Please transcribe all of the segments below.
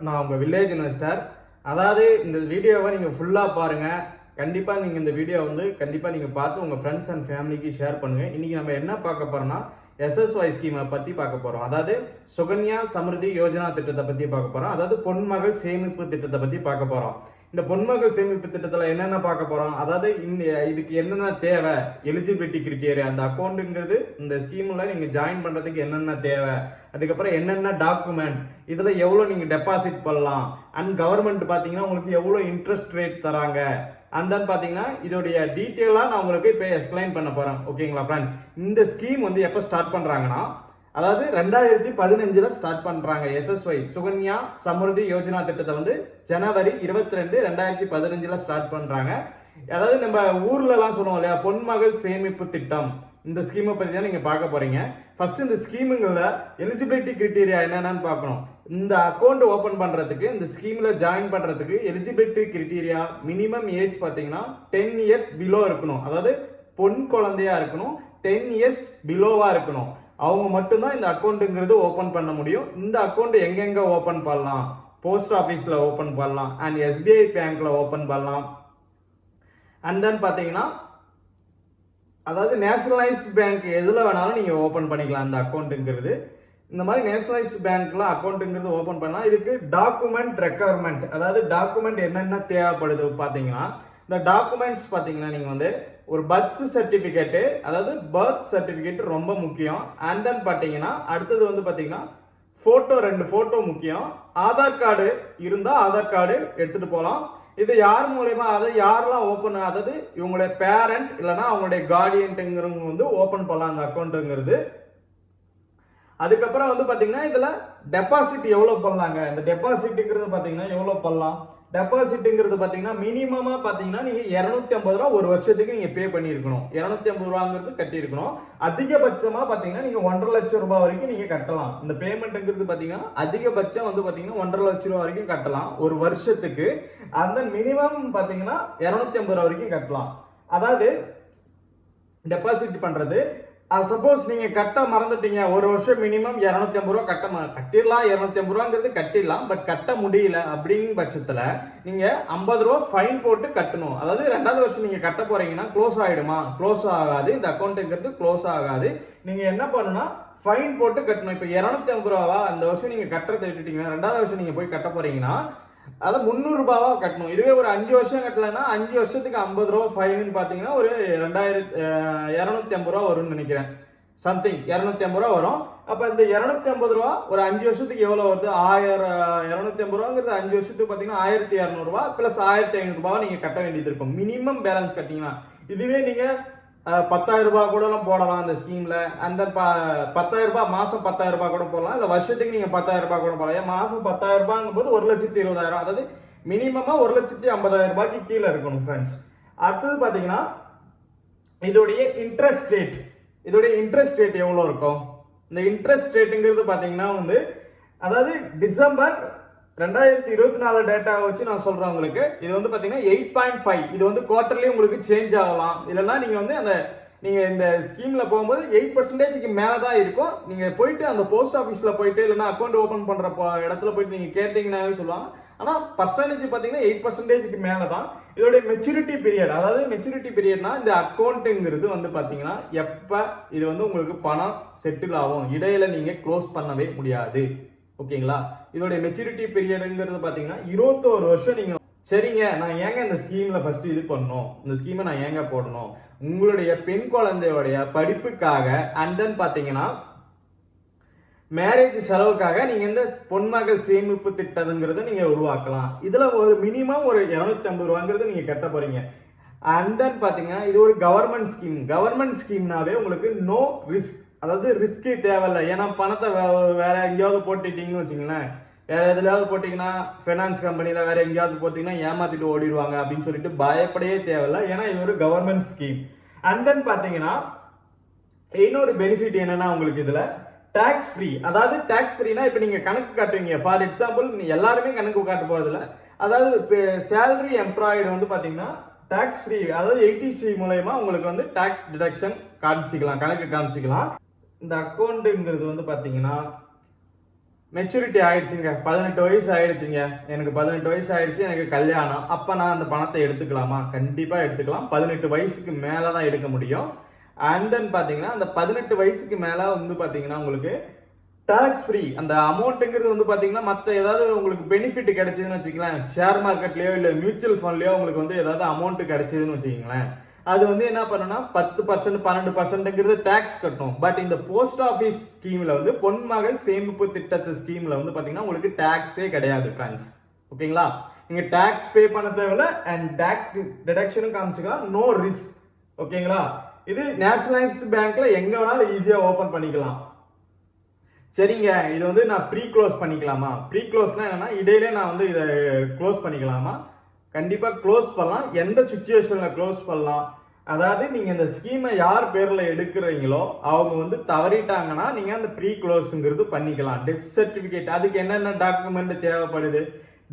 நான் உங்கள் village investor. அதாவது இந்த வீடியோவை நீங்கள் ஃபுல்லாக பாருங்கள். கண்டிப்பாக நீங்கள் இந்த வீடியோ வந்து கண்டிப்பாக நீங்கள் பார்த்து உங்கள் ஃப்ரெண்ட்ஸ் அண்ட் ஃபேமிலிக்கு ஷேர் பண்ணுங்கள். இன்றைக்கி நம்ம என்ன பார்க்க போகிறோம்னா எஸ்எஸ்ஒய் ஸ்கீமை பற்றி பார்க்க போகிறோம். அதாவது சுகன்யா சமிருதி யோஜனா திட்டத்தை பற்றி பார்க்க போகிறோம். அதாவது பொன்மகள் சேமிப்பு திட்டத்தை பற்றி பார்க்க போகிறோம். இந்த பொன்மகள் சேமிப்பு திட்டத்தில் என்னென்ன பார்க்க போகிறோம், அதாவது இதுக்கு என்னென்ன தேவை, எலிஜிபிலிட்டி கிரிட்டேரியா, அந்த அக்கௌண்ட்டுங்கிறது இந்த ஸ்கீமில் நீங்கள் ஜாயின் பண்ணுறதுக்கு என்னென்ன தேவை, அதுக்கப்புறம் என்னென்ன டாக்குமெண்ட், இதில் எவ்வளோ நீங்கள் டெபாசிட் பண்ணலாம், அண்ட் கவர்மெண்ட் பார்த்தீங்கன்னா உங்களுக்கு எவ்வளோ இன்ட்ரெஸ்ட் ரேட் தராங்க, அண்ட் தென் பார்த்தீங்கன்னா இதோடைய டீட்டெயிலாக நான் உங்களுக்கு இப்போ எக்ஸ்பிளைன் பண்ண போகிறேன். ஓகேங்களா ஃப்ரெண்ட்ஸ்? இந்த ஸ்கீம் வந்து எப்போ ஸ்டார்ட் பண்ணுறாங்கன்னா, அதாவது 2015 ஸ்டார்ட் பண்றாங்க. எஸ்எஸ்ஒய் சுகன்யா சமிருதி யோஜனா திட்டத்தை வந்து ஜனவரி 22, 2015 ஸ்டார்ட் பண்றாங்க. அதாவது நம்ம ஊர்ல எல்லாம் சொல்லுவோம் இல்லையா, பொன்மகள் சேமிப்பு திட்டம், இந்த ஸ்கீமை பத்தி தான் நீங்க பார்க்க போறீங்க. ஃபர்ஸ்ட் இந்த ஸ்கீமுங்கள எலிஜிபிலிட்டி கிரிட்டீரியா என்னென்னு பார்க்கணும். இந்த அக்கௌண்ட் ஓபன் பண்றதுக்கு, இந்த ஸ்கீம்ல ஜாயின் பண்றதுக்கு எலிஜிபிலிட்டி கிரிட்டீரியா மினிமம் ஏஜ் பாத்தீங்கன்னா 10 இயர்ஸ் பிலோ இருக்கணும். அதாவது பொன் குழந்தையா இருக்கணும், 10 இயர்ஸ் பிலோவா இருக்கணும். அவங்க மட்டும்தான் இந்த அக்கௌண்ட்டுங்கிறது ஓப்பன் பண்ண முடியும். இந்த அக்கௌண்ட் எங்கெங்க ஓப்பன் பண்ணலாம், போஸ்ட் ஆஃபீஸில் ஓப்பன் பண்ணலாம், அண்ட் எஸ்பிஐ பேங்க்ல ஓப்பன் பண்ணலாம். அண்ட் தென் பார்த்தீங்கன்னா அதாவது நேஷனலைஸ்ட் பேங்க் எதில் வேணாலும் நீங்கள் ஓப்பன் பண்ணிக்கலாம் இந்த அக்கௌண்ட்டுங்கிறது. இந்த மாதிரி நேஷனலைஸ்ட் பேங்க்ல அக்கௌண்ட்டுங்கிறது ஓப்பன் பண்ணலாம். இதுக்கு டாக்குமெண்ட் ரெக்குவயர்மெண்ட், அதாவது டாக்குமெண்ட் என்னென்ன தேவைப்படுது பார்த்தீங்கன்னா, இந்த டாக்குமெண்ட்ஸ் பார்த்தீங்கன்னா நீங்கள் வந்து ஒரு பர்த் சர்டிபிகேட்டு, அதாவது பர்த் சர்டிபிகேட் ரொம்ப முக்கியம். அண்ட் தென் பார்த்தீங்கன்னா அடுத்தது வந்து பார்த்தீங்கன்னா ஃபோட்டோ, 2 ஃபோட்டோ முக்கியம். ஆதார் கார்டு இருந்தால் ஆதார் கார்டு எடுத்துகிட்டு போகலாம். இது யார் மூலயமா, அதாவது யாரெல்லாம் ஓப்பன், அதாவது இவங்களுடைய பேரண்ட் இல்லைன்னா அவங்களுடைய கார்டியன்ட்டுங்கிறவங்க வந்து ஓப்பன் பண்ணலாம் அந்த அக்கௌண்ட்டுங்கிறது. அதுக்கப்புறம் வந்து பார்த்தீங்கன்னா இதில் டெபாசிட் எவ்வளோ பண்ணலாங்க, இந்த டெபாசிட்டுங்கிறது பார்த்தீங்கன்னா எவ்வளோ பண்ணலாம். டெபாசிட்டுங்கிறது பார்த்தீங்கன்னா மினிமமாக பார்த்தீங்கன்னா நீங்கள் 250 ரூபா ஒரு வருஷத்துக்கு நீங்கள் பே பண்ணியிருக்கணும். 250 ரூபாங்கிறது கட்டியிருக்கணும். அதிகபட்சமாக பார்த்தீங்கன்னா நீங்கள் 1.5 லட்சம் ரூபாய் வரைக்கும் நீங்கள் கட்டலாம். இந்த பேமெண்ட்டுங்கிறது பார்த்தீங்கன்னா அதிகபட்சம் வந்து பார்த்தீங்கன்னா 1.5 லட்சம் ரூபா வரைக்கும் கட்டலாம் ஒரு வருஷத்துக்கு. அந்த மினிமம் பார்த்தீங்கன்னா 250 ரூபா வரைக்கும் கட்டலாம். அதாவது டெபாசிட் பண்ணுறது, சப்போஸ் நீங்க கட்ட மறந்துட்டீங்க, ஒரு வருஷம் மினிமம் 250 ரூபா கட்டிடலாம். 250 ரூபாங்கிறது கட்டிடலாம், பட் கட்ட முடியல அப்படிங்கிற பட்சத்துல நீங்க 50 ரூபா ஃபைன் போட்டு கட்டணும். அதாவது 2வது வருஷம் நீங்க கட்ட போறீங்கன்னா க்ளோஸ் ஆயிடுமா? க்ளோஸ் ஆகாது. இந்த அக்கௌண்ட்டுங்கிறது க்ளோஸ் ஆகாது. நீங்க என்ன பண்ணணும்னா ஃபைன் போட்டு கட்டணும். இப்போ 250 ரூபாவா அந்த வருஷம் நீங்க கட்டுறதை விட்டுட்டீங்கன்னா 2வது வருஷம் நீங்க போய் கட்ட போறீங்கன்னா அதை 300 ரூபாவா கட்டணும். இதுவே ஒரு 5 வருஷம் கட்டலைன்னா 5 வருஷத்துக்கு 50 ரூபா ஃபைன் பார்த்தீங்கன்னா ஒரு 250 ரூபா வரும்னு நினைக்கிறேன். சம்திங் 250 ரூபா வரும். அப்போ இந்த 250 ரூபா ஒரு 5 வருஷத்துக்கு எவ்வளோ வருது? 250 ரூபாங்கிறது 5 வருஷத்துக்கு பார்த்தீங்கன்னா 1200 ரூபா பிளஸ் 1500 ரூபாவை நீங்கள் கட்ட வேண்டியது இருக்கும் மினிமம் பேலன்ஸ் கட்டிங்கன்னா. இதுவே நீங்கள் 10,000 ரூபாய் கூட போடலாம் அந்த ஸ்கீம்ல. அந்த 10,000 ரூபாய் மாசம் 10,000 ரூபாய் கூட போடலாம், இல்ல வருஷத்துக்கு நீங்க 10,000 ரூபாய் கூட போடலாம். மாசம் 10,000 ரூபாய்ங்கும் போது 1,20,000, அதாவது மினிமமா 1,50,000 ரூபாய்க்கு கீழே இருக்கணும் ஃப்ரெண்ட்ஸ். அடுத்தது பாத்தீங்கன்னா இதோடைய இன்ட்ரெஸ்ட் ரேட், இதோடைய இன்ட்ரெஸ்ட் ரேட் எவ்வளவு இருக்கும்? இந்த இன்ட்ரெஸ்ட் ரேட்டுங்கிறது பாத்தீங்கன்னா வந்து, அதாவது டிசம்பர் 2024 டேட்டா வச்சு நான் சொல்றேன் உங்களுக்கு. இது வந்து பாத்தீங்கன்னா 8.5. இது வந்து குவார்டர்லி உங்களுக்கு சேஞ்ச் ஆகலாம். இல்லைன்னா நீங்க வந்து நீங்க இந்த ஸ்கீம்ல போகும்போது 8% மேலதான் இருக்கும். நீங்க போயிட்டு அந்த போஸ்ட் ஆஃபீஸ்ல போயிட்டு இல்லைன்னா அக்கௌண்ட் ஓபன் பண்ற இடத்துல போயிட்டு நீங்க கேட்டீங்கன்னாவே சொல்லுவாங்க. ஆனா பர்சன்டேஜ் பாத்தீங்கன்னா 8% மேலதான். இதோட மெச்சூரிட்டி பீரியட், அதாவது மெச்சூரிட்டி பீரியட்னா இந்த அக்கௌண்ட்டுங்கிறது வந்து பாத்தீங்கன்னா எப்ப இது வந்து உங்களுக்கு பணம் செட்டில் ஆகும், இடையில நீங்க க்ளோஸ் பண்ணவே முடியாது. ஓகேங்களா? இதோட மெச்சூரிட்டி பீரியடுங்கிறது பாத்தீங்கன்னா 21 வருஷம். நீங்க சரிங்க, நான் ஏங்க இந்த ஸ்கீம்ல ஃபர்ஸ்ட் இது பண்ணணும், இந்த ஸ்கீமை நான் ஏங்க போடணும், உங்களுடைய பெண் குழந்தையோடைய படிப்புக்காக அண்ட் தென் பாத்தீங்கன்னா மேரேஜ் செலவுக்காக நீங்க இந்த பொன்மகள் சேமிப்பு திட்டம்ங்கிறத நீங்க உருவாக்கலாம். இதுல ஒரு மினிமம் ஒரு 250 ரூபாங்கிறது நீங்க கட்ட போறீங்க. அண்ட் தென் பாத்தீங்கன்னா இது ஒரு கவர்மெண்ட் ஸ்கீம். கவர்மெண்ட் ஸ்கீம்னாவே உங்களுக்கு நோ ரிஸ்க், அதாவது ரிஸ்கே தேவையில்லை. ஏன்னா பணத்தை வேற எங்கேயாவது போட்டுட்டீங்கன்னு வச்சுங்களேன், வேற எதுலையாவது போட்டீங்கன்னா ஃபைனான்ஸ் கம்பெனியில் வேற எங்கேயாவது போட்டீங்கன்னா ஏமாத்திட்டு ஓடிடுவாங்க அப்படின்னு சொல்லிட்டு பயப்படையே தேவையில்லை. ஏன்னா இது ஒரு கவர்மெண்ட் ஸ்கீம். அண்ட் தென் பார்த்தீங்கன்னா இன்னொரு பெனிஃபிட் என்னன்னா உங்களுக்கு இதுல டாக்ஸ் ஃப்ரீ. அதாவது டாக்ஸ் ஃப்ரீனா இப்போ நீங்க கணக்கு காட்டுவீங்க. ஃபார் எக்ஸாம்பிள் எல்லாருமே கணக்கு காட்ட போறதில்ல. அதாவது சேலரி எம்ப்ளாய்டு வந்து பாத்தீங்கன்னா டாக்ஸ் ஃப்ரீ, அதாவது 80C மூலயமா உங்களுக்கு வந்து டாக்ஸ் டிடக்ஷன் காமிச்சிக்கலாம், கணக்கு காமிச்சிக்கலாம். இந்த அக்கௌண்ட்டுங்கிறது வந்து பாத்தீங்கன்னா மெச்சூரிட்டி ஆயிடுச்சுங்க, 18 வயசு ஆயிடுச்சுங்க, எனக்கு 18 வயசு ஆயிடுச்சு, எனக்கு கல்யாணம், அப்ப நான் அந்த பணத்தை எடுத்துக்கலாமா? கண்டிப்பா எடுத்துக்கலாம். 18 வயசுக்கு மேல தான் எடுக்க முடியும். அண்ட் தென் பாத்தீங்கன்னா அந்த 18 வயசுக்கு மேல வந்து பாத்தீங்கன்னா உங்களுக்கு டாக்ஸ் ஃப்ரீ அந்த அமௌண்ட்ங்கிறது வந்து பாத்தீங்கன்னா மத்த ஏதாவது உங்களுக்கு பெனிஃபிட் கிடைச்சதுன்னு வச்சுக்கலாம், ஷேர் மார்க்கெட்லயோ இல்ல மியூச்சுவல் ஃபண்ட்லயோ உங்களுக்கு வந்து ஏதாவது அமௌண்ட் கிடைச்சதுன்னு வச்சுக்கீங்களேன், அது வந்து என்ன பண்ணணும்னா 10% 12%ங்கிறது டாக்ஸ் கட்டணும். பட் இந்த போஸ்ட் ஆஃபீஸ் ஸ்கீம்ல வந்து பொன்மகள் சேமிப்பு திட்டத்து ஸ்கீம்ல வந்து பாத்தீங்கன்னா உங்களுக்கு டாக்ஸே கிடையாது ஃப்ரெண்ட்ஸ். ஓகேங்களா? நீங்க டாக்ஸ் பே பண்ண தேவையில்ல அண்ட் டாக்ஸ் டிடக்ஷனும் காமிச்சுக்கலாம், நோ ரிஸ்க். ஓகேங்களா? இது நேஷனலைஸ்ட் பேங்க்ல எங்க வேணாலும் ஈஸியா ஓபன் பண்ணிக்கலாம். சரிங்க, இது வந்து நான் ப்ரீ க்ளோஸ் பண்ணிக்கலாமா? ப்ரீ க்ளோஸ்னா என்னன்னா இடையிலே நான் வந்து இதை க்ளோஸ் பண்ணிக்கலாமா? கண்டிப்பா க்ளோஸ் பண்ணலாம். எந்த சுச்சுவேஷன்ல க்ளோஸ் பண்ணலாம்? அதாவது நீங்க இந்த ஸ்கீமை யார் பேர்ல எடுக்கிறீங்களோ அவங்க வந்து தவறிட்டாங்கன்னா நீங்க அந்த ப்ரீ க்ளோஸ்ங்கிறது பண்ணிக்கலாம். டெத் சர்டிபிகேட் அதுக்கு என்னென்ன டாக்குமெண்ட் தேவைப்படுது?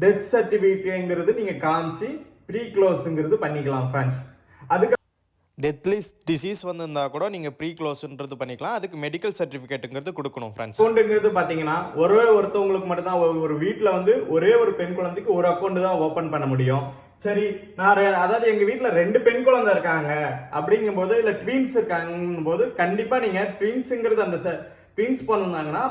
டெத் சர்டிபிகேட்ங்கிறது நீங்க காமிச்சு ப்ரீ க்ளோஸ்ங்கிறது பண்ணிக்கலாம் ஃப்ரெண்ட்ஸ். அதுக்கு டெத்லிஸ் டிசீஸ் வந்திருந்தா கூட நீங்கள் ப்ரீ க்ளோஸ்ன்றது பண்ணிக்கலாம். அதுக்கு மெடிக்கல் சர்டிஃபிகேட்டுங்கிறது கொடுக்கணும் ஃப்ரெண்ட்ஸ். அக்கௌண்ட்டுங்கிறது பார்த்தீங்கன்னா ஒருத்தவங்களுக்கு மட்டும் தான் ஒரு வீட்டில் வந்து ஒரே ஒரு பெண் குழந்தைக்கு ஒரு அக்கௌண்ட் தான் ஓப்பன் பண்ண முடியும். சரி, நான் அதாவது எங்க வீட்டில் 2 பெண் குழந்தை இருக்காங்க அப்படிங்கும் போது இல்லை ட்வின்ஸ் இருக்காங்கும் போது கண்டிப்பாக நீங்கள் ட்வின்ஸுங்கிறது அந்த ட்வின்ஸ் பண்ணிருந்தாங்கன்னா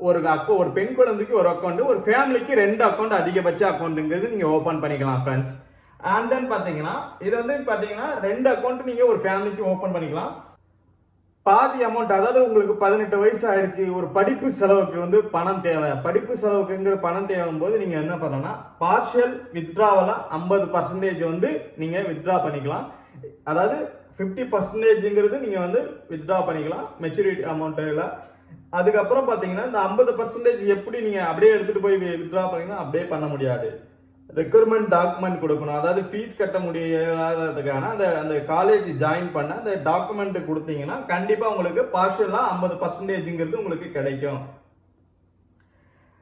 ஒரு பெண் குழந்தைக்கு ஒரு அக்கௌண்ட், ஒரு ஃபேமிலிக்கு 2 அக்கௌண்ட் அதிகபட்ச அக்கௌண்ட்டுங்கிறது நீங்கள் ஓப்பன் பண்ணிக்கலாம் ஃப்ரெண்ட்ஸ். அண்ட் தென் பாத்தீங்கன்னா இது வந்து பாத்தீங்கன்னா 2 அக்கௌண்ட் நீங்க ஒரு ஃபேமிலிக்கு ஓபன் பண்ணிக்கலாம். பாதி அமௌண்ட், அதாவது உங்களுக்கு 18 வயசு ஆயிடுச்சு, ஒரு படிப்பு செலவுக்கு வந்து பணம் தேவை, படிப்பு செலவுக்குங்கிற பணம் தேவையும் போது நீங்க என்ன பண்ணணும்னா பார்ஷியல் வித்ட்ராவலா 50% வந்து நீங்க வித்ட்ரா பண்ணிக்கலாம். அதாவது 50%ங்கிறது நீங்க வந்து வித்ட்ரா பண்ணிக்கலாம் மெச்சூரிட்டி அமௌண்ட்ல. அதுக்கப்புறம் பாத்தீங்கன்னா இந்த 50% எப்படி நீங்க அப்படியே எடுத்துட்டு போய் வித்ட்ரா பண்ணீங்கன்னா அப்படியே பண்ண முடியாது. ரெக்யூர்மெண்ட் டாக்குமெண்ட் கொடுக்கணும். அதாவது ஃபீஸ் கட்ட முடியாததுக்கான அந்த காலேஜ் ஜாயின் பண்ண அந்த டாக்குமெண்ட் கொடுத்தீங்கன்னா கண்டிப்பா உங்களுக்கு பார்ஷியலா 50%ங்கிறது உங்களுக்கு கிடைக்கும்.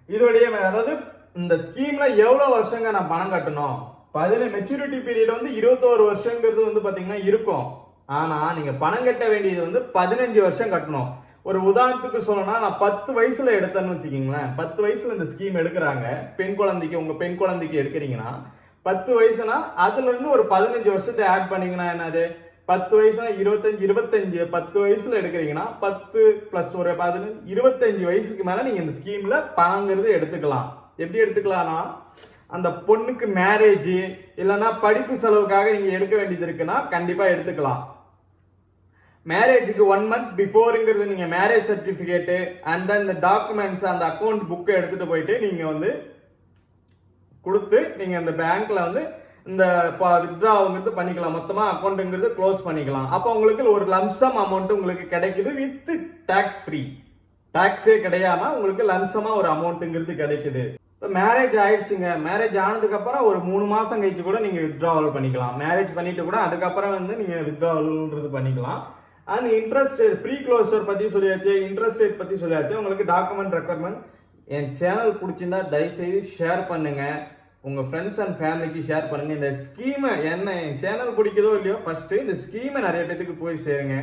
இதோடைய அதாவது இந்த ஸ்கீம்ல எவ்வளவு வருஷங்க நான் பணம் கட்டணும்? மெச்சூரிட்டி பீரியட் வந்து 21 வருஷங்கிறது வந்து பாத்தீங்கன்னா இருக்கும். ஆனா நீங்க பணம் கட்ட வேண்டியது வந்து 15 வருஷம் கட்டணும். ஒரு உதாரணத்துக்கு சொல்லணும்னா நான் 10 வயசுல எடுத்தேன்னு வச்சுக்கீங்களேன், 10 வயசுல இந்த ஸ்கீம் எடுக்கிறாங்க, உங்க பெண் குழந்தைக்கு எடுக்கிறீங்கன்னா 10 வயசுனா அதுல இருந்து ஒரு 15 வருஷத்தை ஆட் பண்ணீங்கன்னா என்னது 10 வயசுனா 25 10 வயசுல எடுக்கிறீங்கன்னா 10 பிளஸ் ஒரு 15 25 வயசுக்கு மேல நீங்க இந்த ஸ்கீம்ல பணங்கிறது எடுத்துக்கலாம். எப்படி எடுத்துக்கலாம்னா அந்த பொண்ணுக்கு மேரேஜ் இல்லைன்னா படிப்பு செலவுக்காக நீங்க எடுக்க வேண்டியது இருக்குன்னா கண்டிப்பா எடுத்துக்கலாம். மேரேஜுக்கு 1 மந்த் பிஃபோருங்கிறது நீங்க மேரேஜ் சர்டிபிகேட் அண்ட் தென் இந்த டாக்குமெண்ட்ஸ் அந்த அக்கௌண்ட் புக்கை எடுத்துட்டு போயிட்டு நீங்க வந்து கொடுத்து நீங்க அந்த பேங்க்ல வந்து இந்த வித்ட்ராங்கிறது பண்ணிக்கலாம். மொத்தமா அக்கௌண்ட்ங்கிறது க்ளோஸ் பண்ணிக்கலாம். அப்போ உங்களுக்கு ஒரு லம்சம் அமௌண்ட் உங்களுக்கு கிடைக்குது வித் டாக்ஸ் ஃப்ரீ, டாக்ஸே கிடையாம உங்களுக்கு லம்சமா ஒரு அமௌண்ட்ங்கிறது கிடைக்குது. இப்போ மேரேஜ் ஆயிடுச்சுங்க, மேரேஜ் ஆனதுக்கு அப்புறம் ஒரு 3 மாசம் கழிச்சு கூட நீங்க வித்ட்ராவல் பண்ணிக்கலாம். மேரேஜ் பண்ணிட்டு கூட அதுக்கப்புறம் வந்து நீங்க வித்ட்ராவல்ன்றது பண்ணிக்கலாம். And interest rate pre closure பத்தி சொல்லியாச்சு, இன்ட்ரெஸ்ட் ரேட் பத்தி சொல்லியாச்சு. உங்களுக்கு டாக்குமெண்ட் ரெக்குவயர்மெண்ட். என் சேனல் பிடிச்சிருந்தா தயவுசெய்து ஷேர் பண்ணுங்க, உங்க ஃப்ரெண்ட்ஸ் அண்ட் ஃபேமிலிக்கு ஷேர் பண்ணுங்க. இந்த ஸ்கீமை என்ன என் சேனல் பிடிக்குதோ இல்லையோ ஃபர்ஸ்ட் இந்த ஸ்கீமை நிறைய பேத்துக்கு போய் சேருங்க.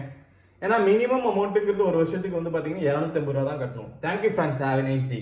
ஏன்னா மினிமம் அமௌண்ட்டுங்கிறது ஒரு வருஷத்துக்கு வந்து பாத்தீங்கன்னா 250 ரூபா தான் கட்டணும். Thank you friends, have a nice day.